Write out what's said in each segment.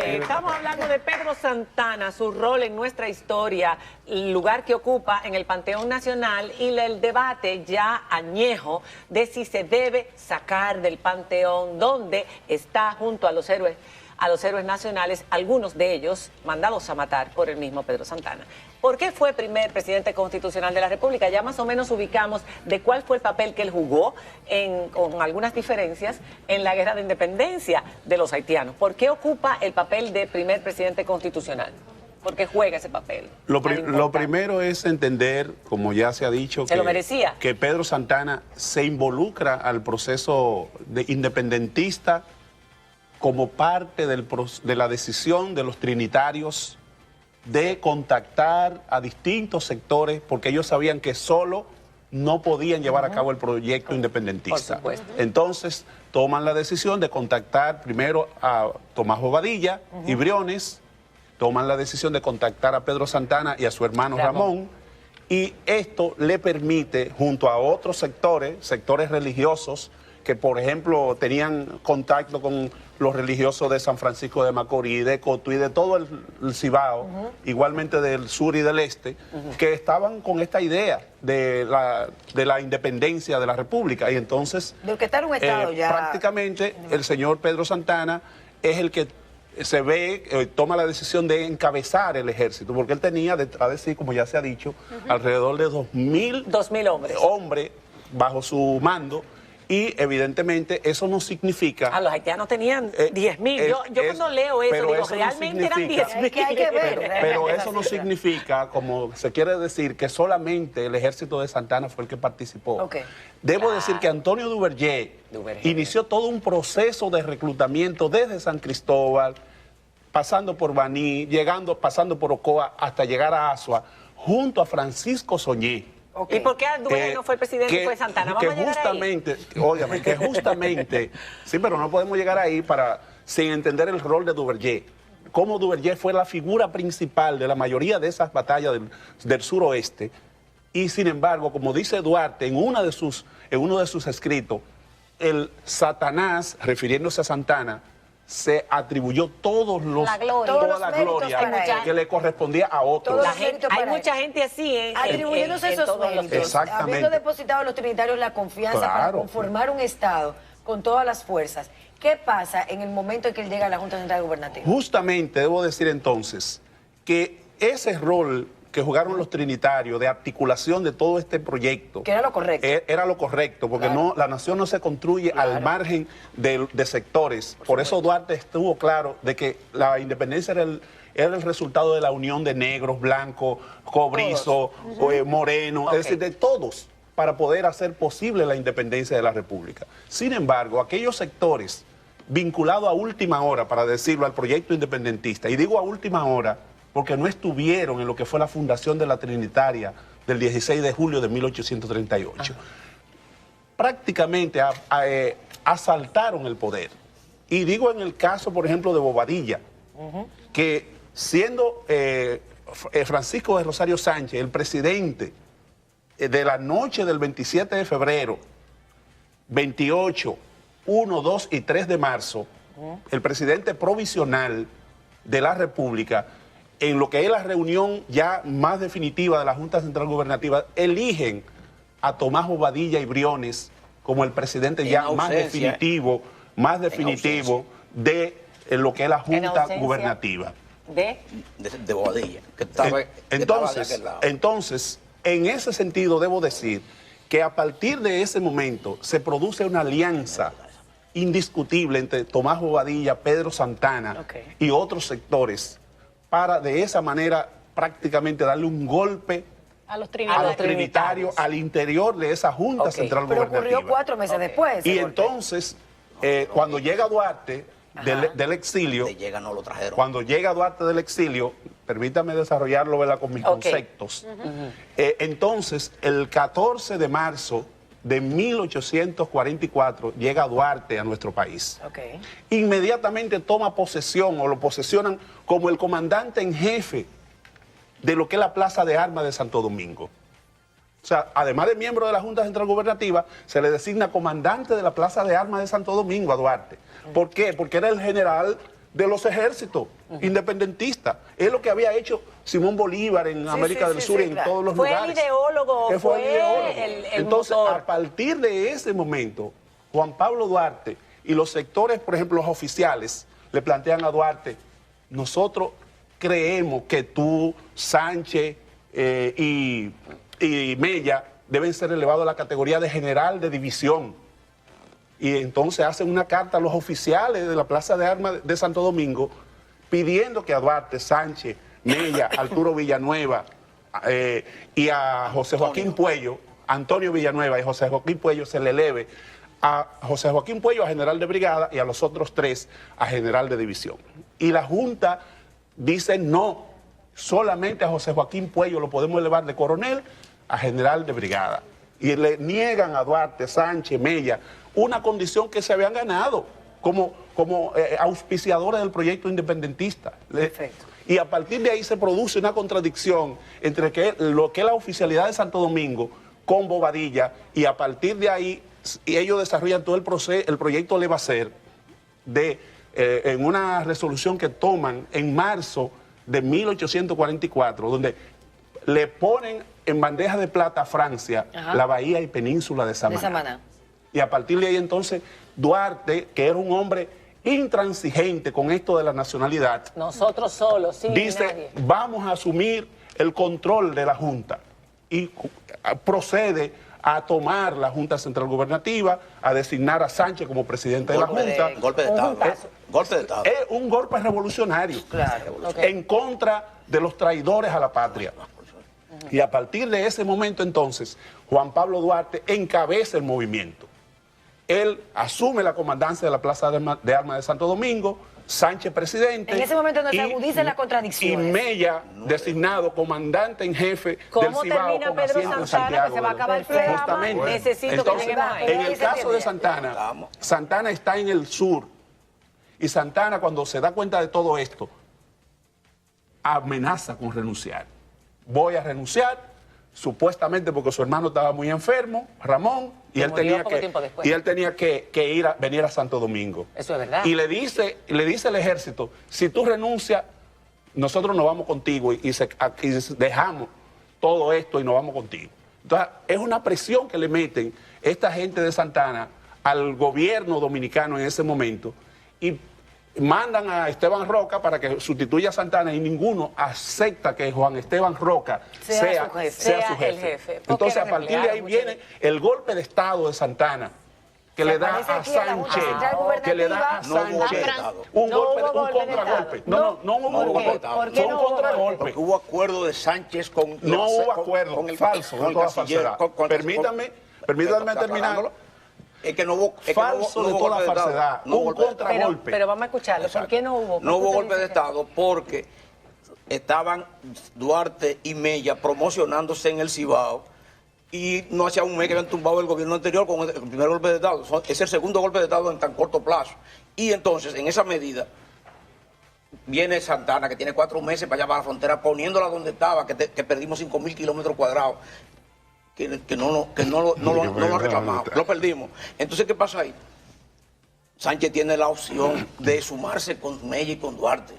Estamos hablando de Pedro Santana, su rol en nuestra historia, el lugar que ocupa en el Panteón Nacional y el debate ya añejo de si se debe sacar del Panteón, donde está junto a los héroes nacionales, algunos de ellos mandados a matar por el mismo Pedro Santana. ¿Por qué fue primer presidente constitucional de la República? Ya más o menos ubicamos de cuál fue el papel que él jugó, con algunas diferencias, en la guerra de independencia de los haitianos. ¿Por qué ocupa el papel de primer presidente constitucional? ¿Por qué juega ese papel? Lo primero es entender, como ya se ha dicho, ¿Se lo merecía? Que Pedro Santana se involucra al proceso independentista como parte de la decisión de los trinitarios de contactar a distintos sectores, porque ellos sabían que solo no podían llevar a cabo el proyecto independentista. Por supuesto. Entonces toman la decisión de contactar primero a Tomás Bobadilla y Briones, toman la decisión de contactar a Pedro Santana y a su hermano Ramón, y esto le permite, junto a otros sectores religiosos, que por ejemplo tenían contacto con los religiosos de San Francisco de Macorís, de Cotuí, de todo el Cibao, igualmente del sur y del este, que estaban con esta idea de la independencia de la República. Y entonces, de que está en un estado ya... prácticamente el señor Pedro Santana es el que se ve, toma la decisión de encabezar el ejército, porque él tenía detrás de sí, como ya se ha dicho, alrededor de 2.000 hombres bajo su mando. Y evidentemente eso no significa... Los haitianos tenían 10.000. Yo cuando leo eso, digo, eso realmente no eran 10.000. Que hay que ver. Pero eso no significa, como se quiere decir, que solamente el ejército de Santana fue el que participó. Debo decir que Antonio Duvergé inició todo un proceso de reclutamiento desde San Cristóbal, pasando por Baní, pasando por Ocoa, hasta llegar a Azua, junto a Francisco Soñé. ¿Y por qué Duvergé no fue el presidente y fue Santana? Vamos a llegar justamente, óigame, que justamente, sí, pero no podemos llegar ahí sin entender el rol de Duvergé. Cómo Duvergé fue la figura principal de la mayoría de esas batallas del suroeste. Y sin embargo, como dice Duarte en uno de sus escritos, el Satanás, refiriéndose a Santana, se atribuyó toda la gloria que le correspondía a otros. Hay mucha gente así, atribuyéndose esos méritos, exactamente, habiendo depositado a los trinitarios la confianza para conformar un Estado con todas las fuerzas. ¿Qué pasa en el momento en que él llega a la Junta Central Gubernativa? Justamente debo decir entonces que ese rol que jugaron los trinitarios de articulación de todo este proyecto. Que era lo correcto. Era lo correcto, porque la nación no se construye al margen de sectores. Por eso Duarte estuvo claro de que la independencia era el resultado de la unión de negros, blancos, cobrizos, morenos, es decir, de todos, para poder hacer posible la independencia de la República. Sin embargo, aquellos sectores vinculados a última hora, para decirlo, al proyecto independentista, y digo a última hora, porque no estuvieron en lo que fue la fundación de la Trinitaria del 16 de julio de 1838. Prácticamente asaltaron el poder. Y digo en el caso, por ejemplo, de Bobadilla, que siendo Francisco de Rosario Sánchez el presidente de la noche del 27 de febrero, 28, 1, 2 y 3 de marzo, el presidente provisional de la República, en lo que es la reunión ya más definitiva de la Junta Central Gubernativa, eligen a Tomás Bobadilla y Briones como el presidente ya más definitivo de lo que es la Junta Gubernativa. De Bobadilla. Entonces, en ese sentido debo decir que a partir de ese momento se produce una alianza indiscutible entre Tomás Bobadilla, Pedro Santana y otros sectores, para de esa manera prácticamente darle un golpe a los trinitarios al interior de esa Junta Central Gubernativa. Pero ocurrió 4 meses después. Y entonces, cuando llega Duarte del exilio, cuando llega Duarte del exilio, permítame desarrollarlo, ¿verdad?, con mis conceptos. Entonces, el 14 de marzo de 1844 llega Duarte a nuestro país. Inmediatamente toma posesión, o lo posesionan como el comandante en jefe de lo que es la Plaza de Armas de Santo Domingo. O sea, además de miembro de la Junta Central Gubernativa, se le designa comandante de la Plaza de Armas de Santo Domingo a Duarte. ¿Por qué? Porque era el general de los ejércitos independentistas. Es lo que había hecho Simón Bolívar en América del Sur y en todos los lugares. Fue el ideólogo, que fue el ideólogo. el Entonces, motor. a partir de ese momento, Juan Pablo Duarte y los sectores, por ejemplo, los oficiales, le plantean a Duarte, nosotros creemos que tú, Sánchez y Mella deben ser elevados a la categoría de general de división. Y entonces hacen una carta a los oficiales de la Plaza de Armas de Santo Domingo pidiendo que a Duarte, Sánchez, Mella, Arturo Villanueva y a José Joaquín Puello, Antonio Villanueva y José Joaquín Puello se le eleve a José Joaquín Puello a general de brigada y a los otros 3 a general de división. Y la Junta dice no, solamente a José Joaquín Puello lo podemos elevar de coronel a general de brigada. Y le niegan a Duarte, Sánchez, Mella una condición que se habían ganado como auspiciadores del proyecto independentista. Perfecto. Y a partir de ahí se produce una contradicción entre lo que es la oficialidad de Santo Domingo con Bobadilla, y a partir de ahí ellos desarrollan todo el proyecto Levacer en una resolución que toman en marzo de 1844, donde le ponen en bandeja de plata a Francia la bahía y península de Samaná. Y a partir de ahí entonces Duarte, que era un hombre intransigente con esto de la nacionalidad, Nosotros solos, sí, dice, nadie. vamos a asumir el control de la Junta. Y procede a tomar la Junta Central Gubernativa, a designar a Sánchez como presidente de la Junta. Golpe de Estado. Golpe de Estado. Es un golpe revolucionario. Claro, En contra de los traidores a la patria. Y a partir de ese momento entonces, Juan Pablo Duarte encabeza el movimiento. Él asume la comandancia de la Plaza de Armas de Santo Domingo, Sánchez presidente. En ese momento no se agudizan las contradicciones. Y Mella designado comandante en jefe del ¿Cómo Cibao termina con Pedro asiento en Santana? Santiago. Que se va a acabar el programa. Justamente. Necesito Entonces, que lleguemos ahí. en el caso de Santana, Santana está en el sur. Y Santana, cuando se da cuenta de todo esto, amenaza con renunciar. Voy a renunciar, supuestamente porque su hermano estaba muy enfermo, Ramón, y él tenía que venir a Santo Domingo. Eso es verdad. Y le dice al ejército, si tú renuncias, nosotros nos vamos contigo y dejamos todo esto y nos vamos contigo. Entonces, es una presión que le meten esta gente de Santana al gobierno dominicano en ese momento, y mandan a Esteban Roca para que sustituya a Santana, y ninguno acepta que Juan Esteban Roca sea su jefe. Entonces, a partir de ahí viene el golpe de Estado de Santana, que le da a Sánchez, un contragolpe. No hubo golpe. Fue un contragolpe. Porque hubo acuerdo de Sánchez con... No hubo acuerdo, falso, de toda falsedad. Permítame terminar. Es que no hubo... Falso de toda falsedad, un contragolpe. Pero vamos a escucharlo. ¿Por qué no hubo? No hubo golpe de Estado porque estaban Duarte y Mella promocionándose en el Cibao, y no hacía un mes que habían tumbado el gobierno anterior con el primer golpe de Estado. Es el segundo golpe de Estado en tan corto plazo. Y entonces, en esa medida, viene Santana, que tiene 4 meses para allá, para la frontera, poniéndola donde estaba, que perdimos 5.000 kilómetros cuadrados, que no lo han reclamado, lo perdimos. Entonces, ¿qué pasa ahí? Sánchez tiene la opción de sumarse con Mella y con Duarte.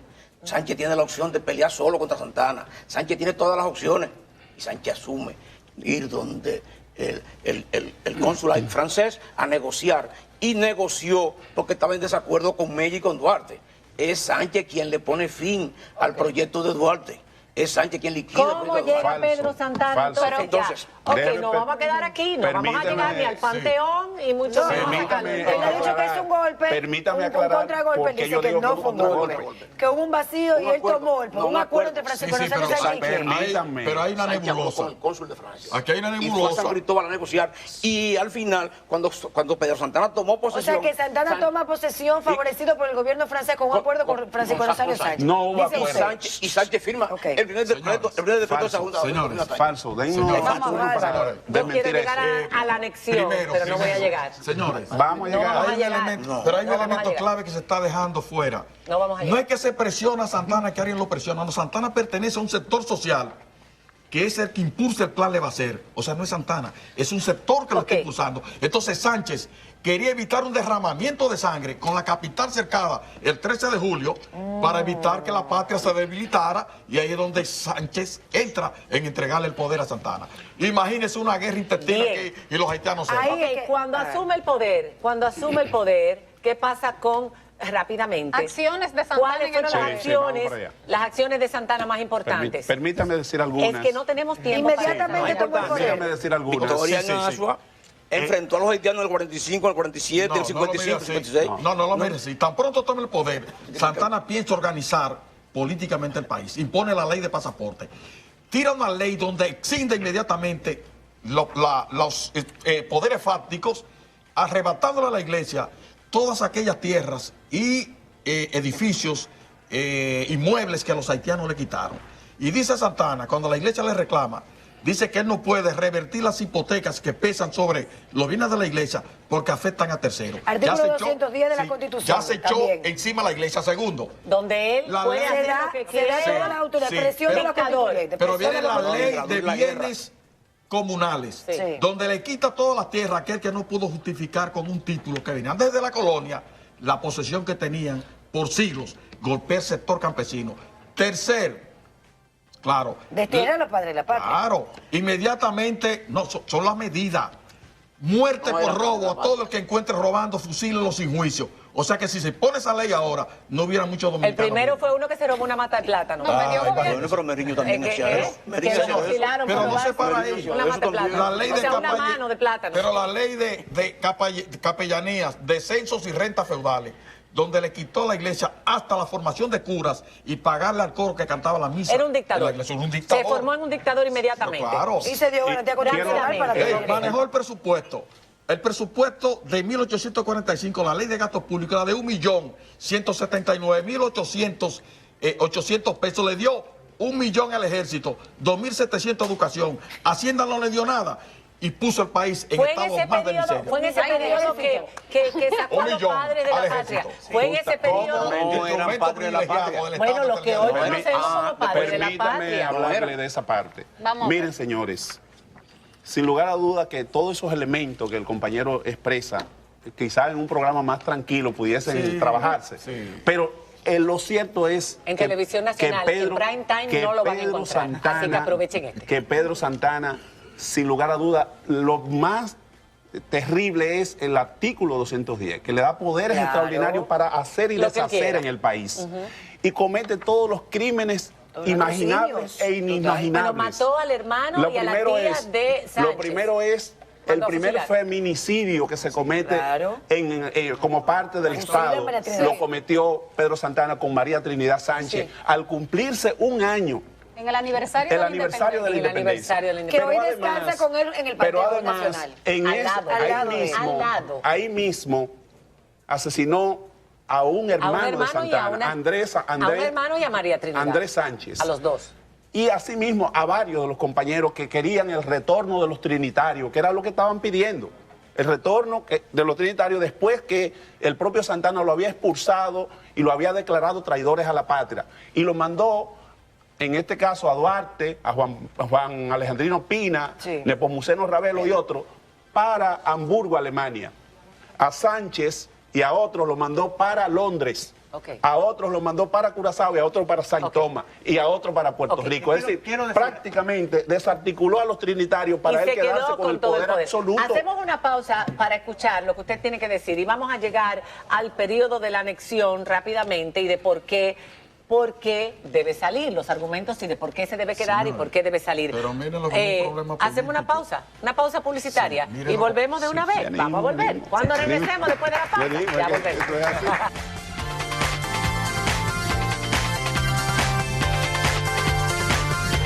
Sánchez tiene la opción de pelear solo contra Santana. Sánchez tiene todas las opciones. Y Sánchez asume ir donde el cónsul francés a negociar. Y negoció porque estaba en desacuerdo con Mella y con Duarte. Es Sánchez quien le pone fin al proyecto de Duarte. Es Sánchez quien liquida. ¿Cómo llega Pedro Santana? Falso. Entonces, no vamos a quedar aquí, no vamos a llegar ni al Panteón y mucho menos a Él ha dicho que es un golpe, Permítame un aclarar, contragolpe. Él porque dice yo que digo no que fue un golpe, que hubo un vacío y él tomó un acuerdo entre Francia y Buenos Aires. Pero hay una nebulosa. Con el cónsul de Francia. Aquí hay una Y fue a nebulosa. San Cristóbal a negociar. Y al final, cuando Pedro Santana tomó posesión... O sea que Santana toma posesión favorecido por el gobierno francés con un acuerdo con Francisco Nazario Sánchez. No hubo Dice acuerdo. usted. Y Sánchez firma el primer decreto de esa Junta. Señores. Falso. Denme Señores, para Yo desmentir quiero llegar eso. a la anexión, pero no voy a llegar. Señores, Vamos a No llegar. vamos a hay un llegar. elemento, pero hay un No vamos a elemento llegar. clave que se está dejando fuera. No vamos a No llegar. es que se presiona a Santana, que alguien lo presiona. No, Santana pertenece a un sector social que es el que impulsa el plan Levasseur. O sea, no es Santana, es un sector que lo está impulsando. Entonces Sánchez quería evitar un derramamiento de sangre con la capital cercada el 13 de julio para evitar que la patria se debilitara, y ahí es donde Sánchez entra en entregarle el poder a Santana. Imagínense una guerra intestina y los haitianos se cuando asume el poder, ¿qué pasa con rápidamente? Acciones de Santana. ¿Cuáles fueron las acciones de Santana más importantes? Permítame decir algunas. Es que no tenemos tiempo. Inmediatamente tomó el poder. Permítame decir algunas. Victoria en Asua enfrentó a los haitianos en el 45, en el 47, en el 55, en el 56. No lo mire así. Tan pronto tome el poder, Santana piensa organizar políticamente el país. Impone la ley de pasaporte. Tira una ley donde exinde inmediatamente los poderes fácticos, arrebatándole a la iglesia todas aquellas tierras y edificios, inmuebles que a los haitianos le quitaron. Y dice Santana, cuando la iglesia le reclama, dice que él no puede revertir las hipotecas que pesan sobre los bienes de la iglesia porque afectan a terceros. Artículo 210 de la Constitución. Ya se echó encima la iglesia. Segundo, donde él puede hacer lo que quiera. Se da toda la autoridad, presión de la constituyente. pero viene la ley de bienes comunales, donde le quita todas las tierras a aquel que no pudo justificar con un título que venían desde la colonia, la posesión que tenían por siglos, golpea el sector campesino. Tercer, claro. Destituir a los padres de la patria. Claro, inmediatamente, no, son las medidas. Muerte por robo a todo el que encuentre robando, fusílenlo sin juicio. O sea que si se pone esa ley ahora, no hubiera muchos dominicanos. El primero fue uno que se robó una mata de plátano. Pero Meriño también hacía eso. Pero no se para ello. La ley de una mano de plátano. Pero la ley de capellanías, de censos y rentas feudales, donde le quitó a la iglesia hasta la formación de curas y pagarle al coro que cantaba la misa. Era un dictador. Era un dictador. Se formó en un dictador inmediatamente. Claro. Y se dio garantía constitucional para que manejó el presupuesto. El presupuesto de 1845, la ley de gastos públicos, era de 1.179.800 pesos. Le dio 1 millón al ejército, 2.700 a educación. Hacienda no le dio nada. Y puso el país en estado más de miseria. Fue en ese periodo que sacó a los padres de la patria. Fue en ese periodo. No eran padres de la patria. Bueno, lo que hoy conocemos como padres de la patria. Permítame hablarle de esa parte. Miren, señores, sin lugar a duda que todos esos elementos que el compañero expresa, quizás en un programa más tranquilo pudiesen trabajarse. Pero lo cierto es en Televisión Nacional, en prime time no lo van a encontrar. Así que aprovechen que Pedro Santana, sin lugar a duda, lo más terrible es el artículo 210, que le da poderes extraordinarios para hacer y deshacer en el país. Y comete todos los crímenes imaginables e inimaginables. Bueno, mató al hermano y a la tía de Sánchez. Lo primero es el primer feminicidio que se comete como parte del Estado. Lo cometió Pedro Santana con María Trinidad Sánchez al cumplirse un año. En el aniversario de la independencia. Que hoy descansa con él en el Panteón Nacional. Ahí mismo asesinó a un hermano de Santana, a un hermano y a María Trinidad. Andrés Sánchez. A los dos. Y asimismo a varios de los compañeros que querían el retorno de los trinitarios, que era lo que estaban pidiendo. El retorno de los trinitarios después que el propio Santana lo había expulsado y lo había declarado traidores a la patria. Y lo mandó, en este caso, a Duarte, a Juan Alejandrino Pina, Nepomuceno Ravelo y otros, para Hamburgo, Alemania. A Sánchez y a otros lo mandó para Londres. A otros lo mandó para Curazao y a otros para San Tomás y a otros para Puerto Rico. Es decir, prácticamente desarticuló a los trinitarios para él quedarse con el poder absoluto. Hacemos una pausa para escuchar lo que usted tiene que decir y vamos a llegar al periodo de la anexión rápidamente y de por qué debe salir, los argumentos y de por qué se debe quedar y por qué debe salir. Pero miren lo que es un problema político. Hacemos una pausa publicitaria y volvemos de una vez. Vamos a volver. Cuando regresemos después de la pausa, ya volvemos.